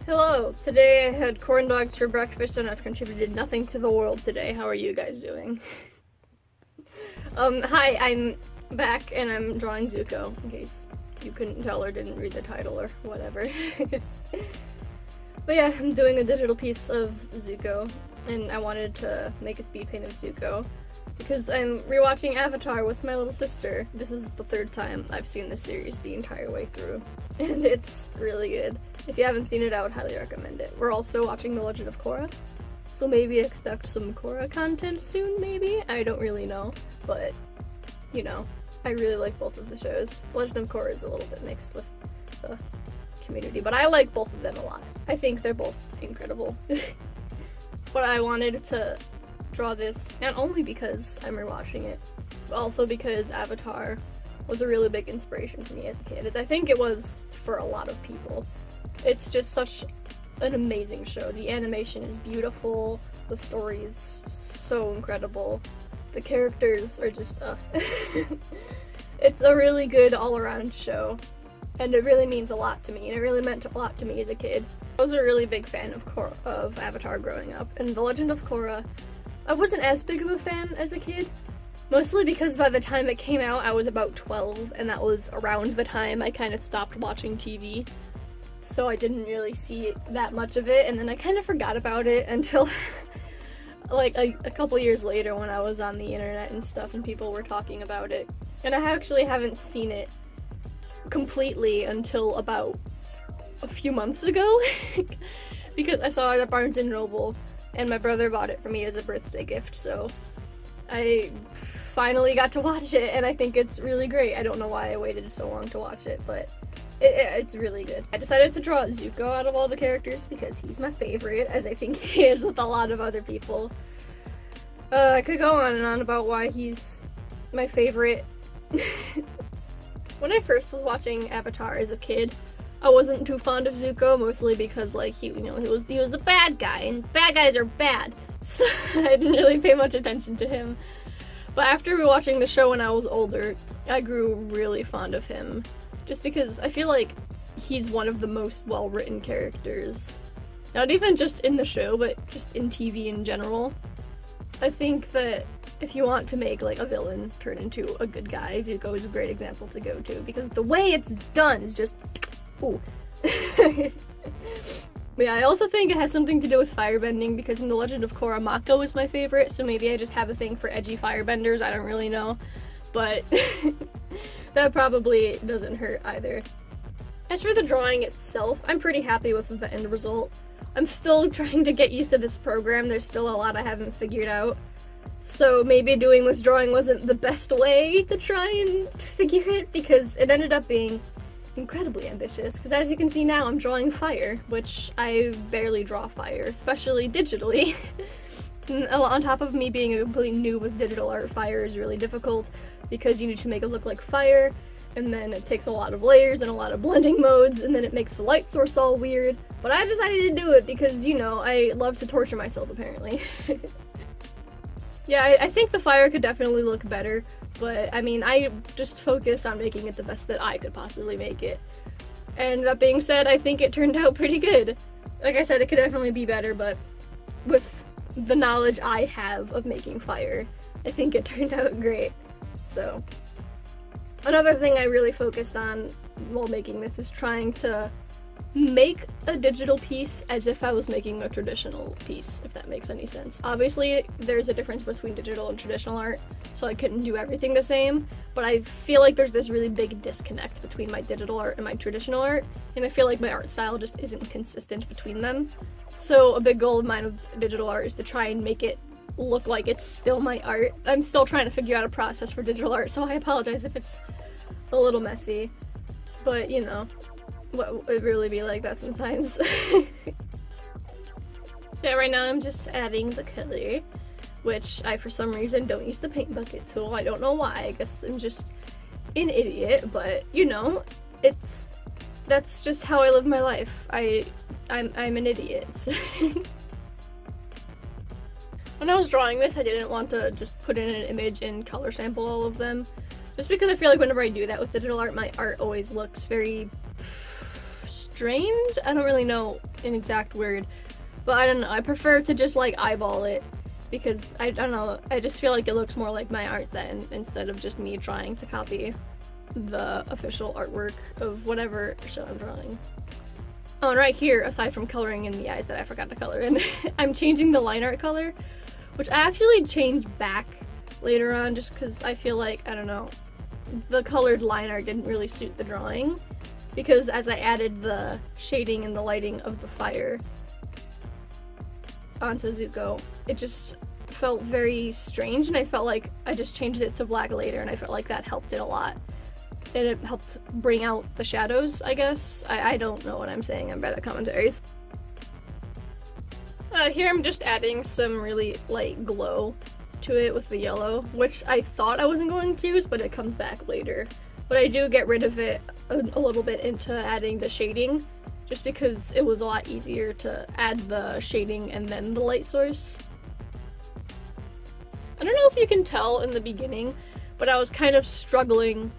Hello! Today I had corn dogs for breakfast and I've contributed nothing to the world today. How are you guys doing? Hi, I'm back and I'm drawing Zuko, in case you couldn't tell or didn't read the title or whatever. But yeah, I'm doing a digital piece of Zuko, and I wanted to make a speed paint of Zuko because I'm rewatching Avatar with my little sister. This is the third time I've seen this series the entire way through, and it's really good. If you haven't seen it, I would highly recommend it. We're also watching The Legend of Korra, so maybe expect some Korra content soon, maybe? I don't really know, but, you know, I really like both of the shows. Legend of Korra is a little bit mixed with the community, but I like both of them a lot. I think they're both incredible. But I wanted to draw this, not only because I'm rewatching it, but also because Avatar was a really big inspiration for me as a kid, as I think it was for a lot of people. It's just such an amazing show. The animation is beautiful, the story is so incredible, the characters are just, it's a really good all-around show, and it really means a lot to me, and it really meant a lot to me as a kid. I was a really big fan of Avatar growing up, and The Legend of Korra, I wasn't as big of a fan as a kid, mostly because by the time it came out I was about 12, and that was around the time I kind of stopped watching TV. So I didn't really see that much of it, and then I kind of forgot about it until like a couple years later when I was on the internet and stuff and people were talking about it. And I actually haven't seen it completely until about a few months ago because I saw it at Barnes & Noble and my brother bought it for me as a birthday gift, so I finally got to watch it and I think it's really great. I don't know why I waited so long to watch it, but it's really good. I decided to draw Zuko out of all the characters because he's my favorite, as I think he is with a lot of other people. I could go on and on about why he's my favorite. When I first was watching Avatar as a kid, I wasn't too fond of Zuko, mostly because like he was the bad guy, and bad guys are bad. So I didn't really pay much attention to him. But after rewatching the show when I was older, I grew really fond of him. Just because I feel like he's one of the most well-written characters. Not even just in the show, but just in TV in general. I think that if you want to make like a villain turn into a good guy, Zuko is a great example to go to, because the way it's done is just, ooh. But yeah, I also think it has something to do with firebending, because in The Legend of Korra, Mako is my favorite, so maybe I just have a thing for edgy firebenders, I don't really know. But that probably doesn't hurt either. As for the drawing itself, I'm pretty happy with the end result. I'm still trying to get used to this program, there's still a lot I haven't figured out. So maybe doing this drawing wasn't the best way to try and figure it, because it ended up being incredibly ambitious, because as you can see now I'm drawing fire, which I barely draw fire, especially digitally. On top of me being a complete noob with digital art, fire is really difficult because you need to make it look like fire, and then it takes a lot of layers and a lot of blending modes, and then it makes the light source all weird. But I decided to do it because, you know, I love to torture myself apparently. Yeah, I think the fire could definitely look better, but I mean, I just focused on making it the best that I could possibly make it. And that being said, I think it turned out pretty good. Like I said, it could definitely be better, but with the knowledge I have of making fire, I think it turned out great. So, another thing I really focused on while making this is trying to make a digital piece as if I was making a traditional piece, if that makes any sense. Obviously, there's a difference between digital and traditional art, so I couldn't do everything the same, but I feel like there's this really big disconnect between my digital art and my traditional art, and I feel like my art style just isn't consistent between them. So a big goal of mine with digital art is to try and make it look like it's still my art. I'm still trying to figure out a process for digital art, so I apologize if it's a little messy, but you know, what would really be like that sometimes. So yeah, right now I'm just adding the color, which I for some reason don't use the paint bucket tool. I don't know why, I guess I'm just an idiot, but you know, that's just how I live my life. I'm an idiot. When I was drawing this, I didn't want to just put in an image and color sample all of them, just because I feel like whenever I do that with digital art, my art always looks very strange. I don't really know an exact word, but I don't know. I prefer to just like eyeball it because I don't know. I just feel like it looks more like my art then instead of just me trying to copy the official artwork of whatever show I'm drawing. Oh, and right here, aside from coloring in the eyes that I forgot to color in, I'm changing the line art color, which I actually changed back later on just because I feel like, I don't know, the colored line art didn't really suit the drawing, because as I added the shading and the lighting of the fire onto Zuko, it just felt very strange, and I felt like I just changed it to black later, and I felt like that helped it a lot. And it helped bring out the shadows, I guess. I don't know what I'm saying, I'm bad at commentaries. Here I'm just adding some really light glow to it with the yellow, which I thought I wasn't going to use, but it comes back later. But I do get rid of it a little bit into adding the shading, just because it was a lot easier to add the shading and then the light source. I don't know if you can tell in the beginning, but I was kind of struggling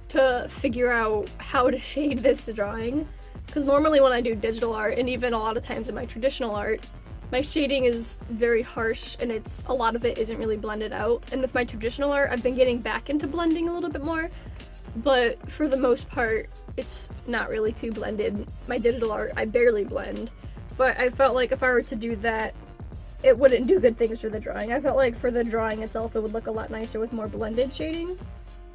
to figure out how to shade this drawing, because normally when I do digital art, and even a lot of times in my traditional art, my shading is very harsh and a lot of it isn't really blended out. And with my traditional art, I've been getting back into blending a little bit more, but for the most part, it's not really too blended. My digital art, I barely blend, but I felt like if I were to do that, it wouldn't do good things for the drawing. I felt like for the drawing itself, it would look a lot nicer with more blended shading.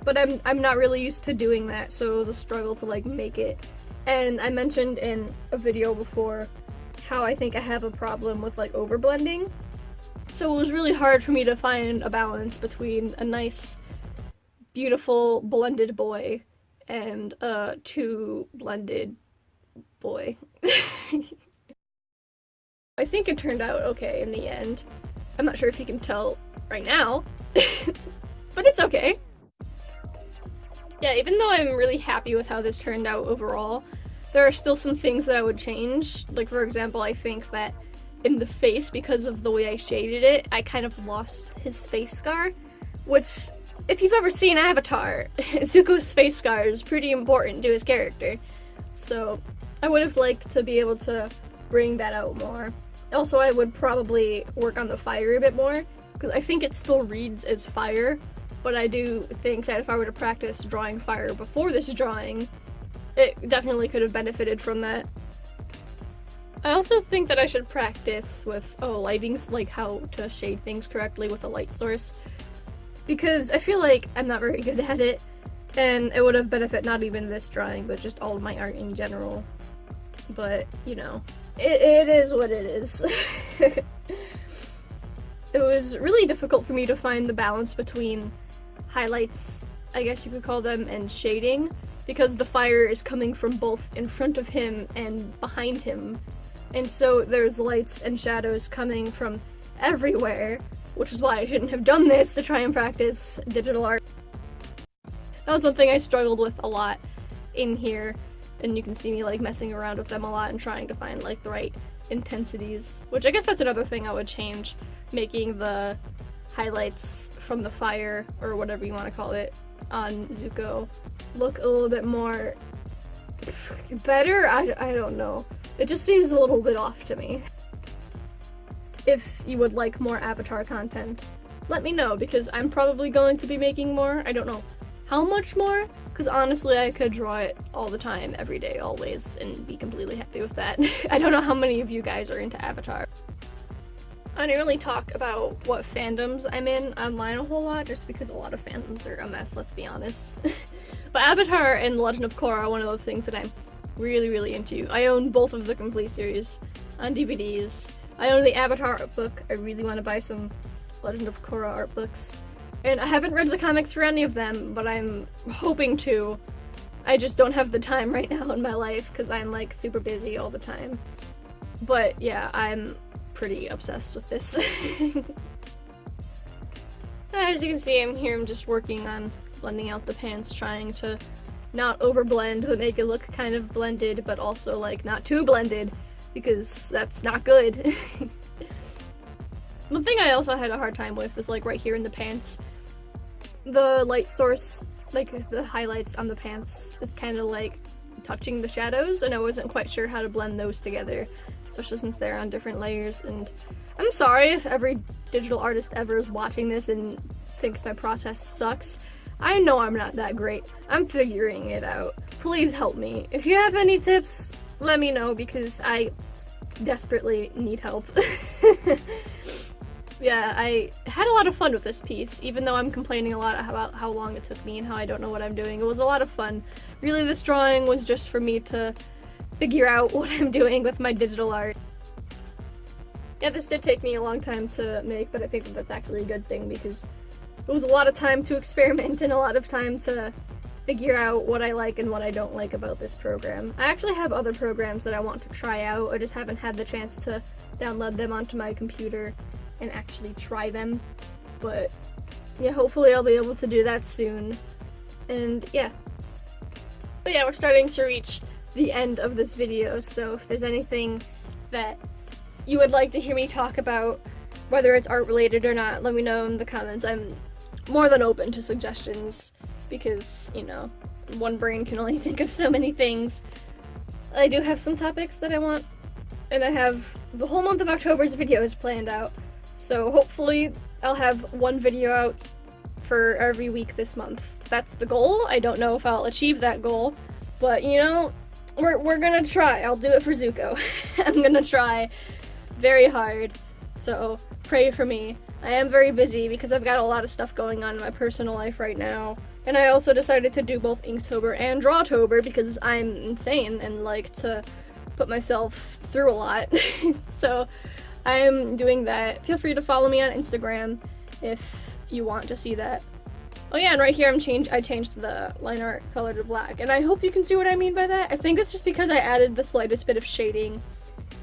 But I'm not really used to doing that, so it was a struggle to like make it. And I mentioned in a video before how I think I have a problem with like overblending. So it was really hard for me to find a balance between a nice, beautiful blended boy and a too blended boy. I think it turned out okay in the end. I'm not sure if you can tell right now, but it's okay. Yeah, even though I'm really happy with how this turned out overall, there are still some things that I would change. Like, for example, I think that in the face, because of the way I shaded it, I kind of lost his face scar, which, if you've ever seen Avatar, Zuko's face scar is pretty important to his character. So I would have liked to be able to bring that out more. Also, I would probably work on the fire a bit more, because I think it still reads as fire, but I do think that if I were to practice drawing fire before this drawing, it definitely could have benefited from that. I also think that I should practice with, lighting, like how to shade things correctly with a light source, because I feel like I'm not very good at it, and it would have benefited not even this drawing, but just all of my art in general. But, you know, it is what it is. It was really difficult for me to find the balance between highlights, I guess you could call them, and shading, because the fire is coming from both in front of him and behind him. And so there's lights and shadows coming from everywhere, which is why I shouldn't have done this to try and practice digital art. That was something I struggled with a lot in here, and you can see me like messing around with them a lot and trying to find like the right intensities, which I guess that's another thing I would change, making the highlights from the fire, or whatever you want to call it, on Zuko look a little bit more better. I don't know. It just seems a little bit off to me. If you would like more Avatar content, let me know, because I'm probably going to be making more. I don't know how much more, because honestly I could draw it all the time, every day, always, and be completely happy with that. I don't know how many of you guys are into Avatar. I didn't really talk about what fandoms I'm in online a whole lot, just because a lot of fandoms are a mess, let's be honest. But Avatar and The Legend of Korra are one of those things that I'm really, really into. I own both of the complete series on DVDs. I own the Avatar art book. I really want to buy some Legend of Korra art books. And I haven't read the comics for any of them, but I'm hoping to. I just don't have the time right now in my life, because I'm like super busy all the time. But yeah, I'm pretty obsessed with this. As you can see, I'm just working on blending out the pants, trying to not overblend but make it look kind of blended, but also like not too blended, because that's not good. One thing I also had a hard time with is like right here in the pants, the light source, like the highlights on the pants is kind of like touching the shadows, and I wasn't quite sure how to blend those together, especially since they're on different layers. And I'm sorry if every digital artist ever is watching this and thinks my process sucks. I know I'm not that great. I'm figuring it out. Please help me. If you have any tips, let me know, because I desperately need help. Yeah, I had a lot of fun with this piece, even though I'm complaining a lot about how long it took me and how I don't know what I'm doing. It was a lot of fun. Really, this drawing was just for me to figure out what I'm doing with my digital art. Yeah, this did take me a long time to make, but I think that's actually a good thing, because it was a lot of time to experiment and a lot of time to figure out what I like and what I don't like about this program. I actually have other programs that I want to try out. I just haven't had the chance to download them onto my computer and actually try them. But yeah, hopefully I'll be able to do that soon. And yeah. But yeah, we're starting to reach the end of this video, so if there's anything that you would like to hear me talk about, whether it's art related or not, let me know in the comments. I'm more than open to suggestions, because, you know, one brain can only think of so many things. I do have some topics that I want, and I have the whole month of October's videos planned out, so hopefully I'll have one video out for every week this month. That's the goal. I don't know if I'll achieve that goal, but, you know, we're gonna try. I'll do it for Zuko. I'm gonna try very hard, so pray for me. I am very busy because I've got a lot of stuff going on in my personal life right now. And I also decided to do both Inktober and Drawtober because I'm insane and like to put myself through a lot. So I am doing that. Feel free to follow me on Instagram if you want to see that. Oh yeah, and right here I changed the line art color to black, and I hope you can see what I mean by that. I think it's just because I added the slightest bit of shading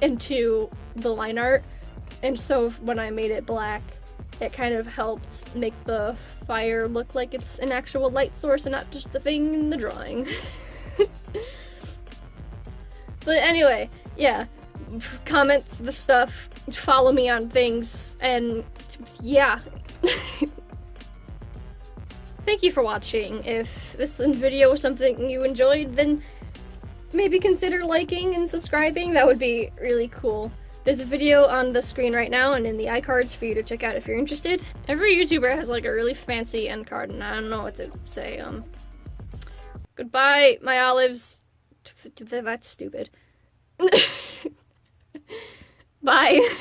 into the line art, and so when I made it black, it kind of helped make the fire look like it's an actual light source and not just the thing in the drawing. But anyway, yeah, comment the stuff, follow me on things, and yeah. Thank you for watching. If this video was something you enjoyed, then maybe consider liking and subscribing. That would be really cool. There's a video on the screen right now and in the iCards for you to check out if you're interested. Every YouTuber has like a really fancy end card, and I don't know what to say. Goodbye, my olives. That's stupid. Bye.